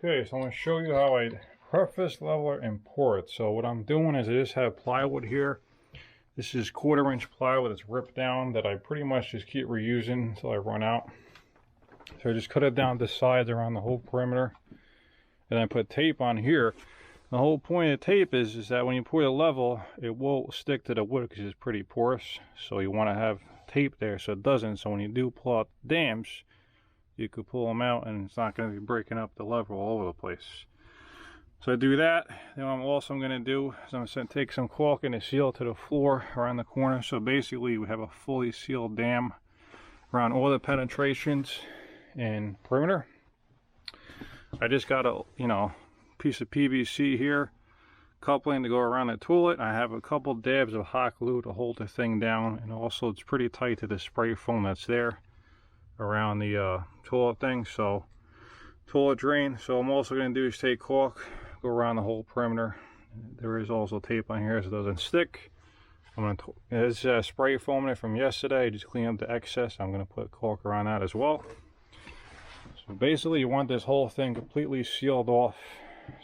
Okay, so I'm going to show you how I preface, leveler, and pour it. So what I'm doing is I just have plywood here. This is 1/4-inch plywood that's ripped down that I pretty much just keep reusing until I run out. So I just cut it down the sides around the whole perimeter. And I put tape on here. The whole point of tape is that when you pour the level, it won't stick to the wood because it's pretty porous. So you want to have tape there so it doesn't. So when you do pull out the dams, you could pull them out and it's not going to be breaking up the level all over the place. So I do that. Then what I'm also going to do is I'm going to take some caulk and seal to the floor around the corner. So basically we have a fully sealed dam around all the penetrations and perimeter. I just got a piece of PVC here, coupling to go around the toilet. I have a couple dabs of hot glue to hold the thing down, and also it's pretty tight to the spray foam that's there around the toilet thing. So toilet drain. So I'm also going to do is take caulk, go around the whole perimeter. There is also tape on here so it doesn't stick. I'm going to, it's spray foam from yesterday, just clean up the excess. I'm going to put caulk around that as well. So basically you want this whole thing completely sealed off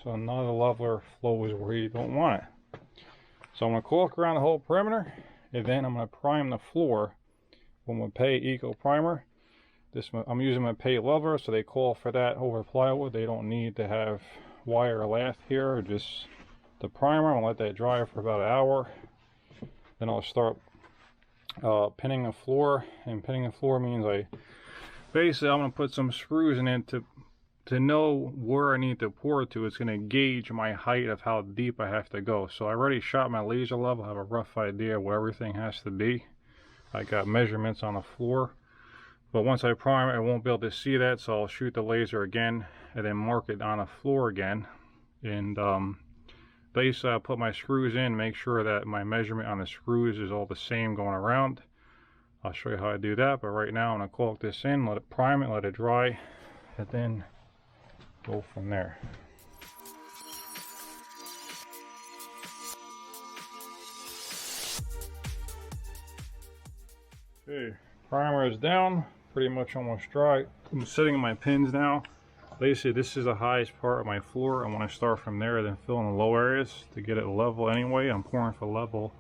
so none of the leveler flows where you don't want it. So I'm going to caulk around the whole perimeter, and then I'm going to prime the floor with my Pay Eco Primer. I'm using my Pay leveler, so they call for that over plywood. They don't need to have wire or lath here, just the primer. I'm going to let that dry for about an hour. Then I'll start pinning the floor, and pinning the floor means basically I'm going to put some screws in it to know where I need to pour it to. It's going to gauge my height of how deep I have to go. So I already shot my laser level. I have a rough idea where everything has to be. I got measurements on the floor. But once I prime it, I won't be able to see that. So I'll shoot the laser again and then mark it on the floor again. And basically I'll put my screws in, make sure that my measurement on the screws is all the same going around. I'll show you how I do that. But right now I'm going to caulk this in, let it prime it, let it dry, and then go from there. Okay, primer is down, pretty much almost dry. I'm setting my pins now. Basically this is the highest part of my floor. I want to start from there, then fill in the low areas to get it level anyway. I'm pouring for level,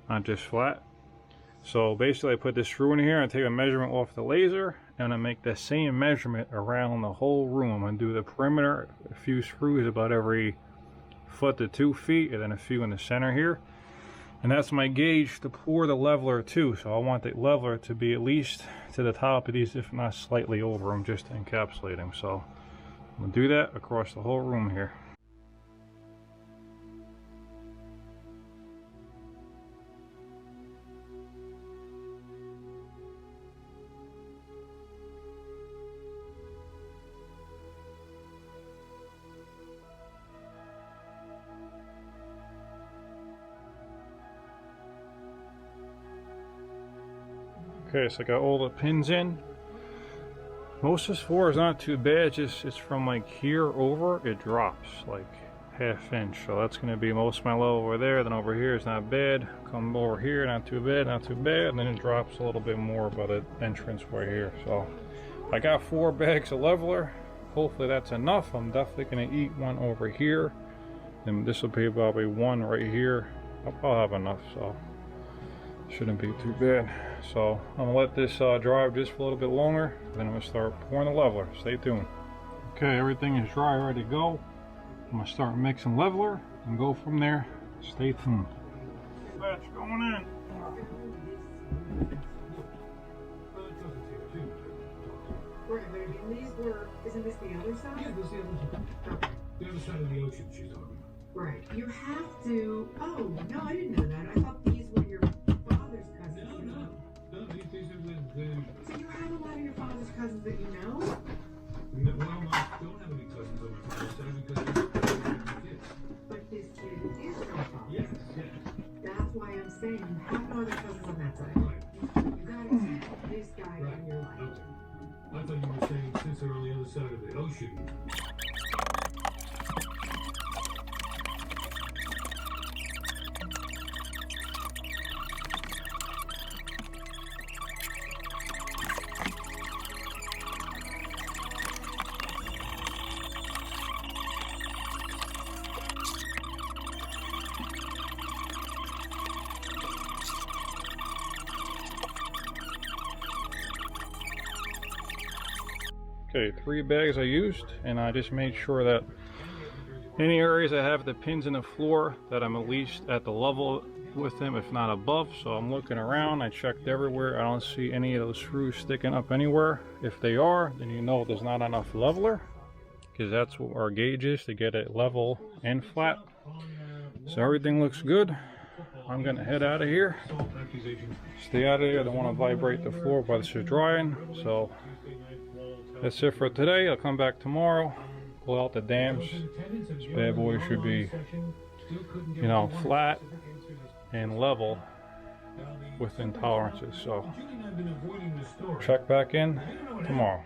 not just flat. So basically I put this screw in here and take a measurement off the laser, and I make the same measurement around the whole room. I'm going to do the perimeter, a few screws about every foot to 2 feet, and then a few in the center here. And that's my gauge to pour the leveler to. So I want the leveler to be at least to the top of these, if not slightly over them, just to encapsulate them. So I'm going to do that across the whole room here. Okay, so I got all the pins in. Most of this floor is not too bad, it's from like here over, it drops like 1/2 inch. So that's going to be most of my level over there. Then over here is not bad. Come over here, not too bad, not too bad. And then it drops a little bit more by the entrance right here. So I got 4 bags of leveler. Hopefully that's enough. I'm definitely going to eat one over here. And this will be probably one right here. I'll have enough, so shouldn't be too bad. So I'm gonna let this dry just for a little bit longer, then I'm gonna start pouring the leveler. Stay tuned. Okay, everything is dry, ready to go. I'm gonna start mixing leveler and go from there. Stay tuned. Batch going in. Right, but again, these were, isn't this the other side? Yeah, this is the other side. The other side of the ocean she's talking about. Right. You have to, oh, no, I didn't know that. I thought these were your father's cousins. No, these are with So you have a lot of your father's cousins that you know? well, I don't have any cousins on my father's side because they're kids. But this kid is your father. Yes. That's why I'm saying you have no other cousins on that side. Right. You gotta accept this guy in your life. Okay. I thought you were saying since they're on the other side of the ocean. Okay, 3 bags I used, and I just made sure that any areas I have the pins in the floor that I'm at least at the level with them, if not above. So I'm looking around, I checked everywhere, I don't see any of those screws sticking up anywhere. If they are, then you know there's not enough leveler, because that's what our gauge is, to get it level and flat. So everything looks good. I'm gonna head out of here. Stay out of here, I don't want to vibrate the floor while this is drying. So that's it for today. I'll come back tomorrow, pull out the dams. This bad boy should be, you know, flat and level within tolerances. So check back in tomorrow.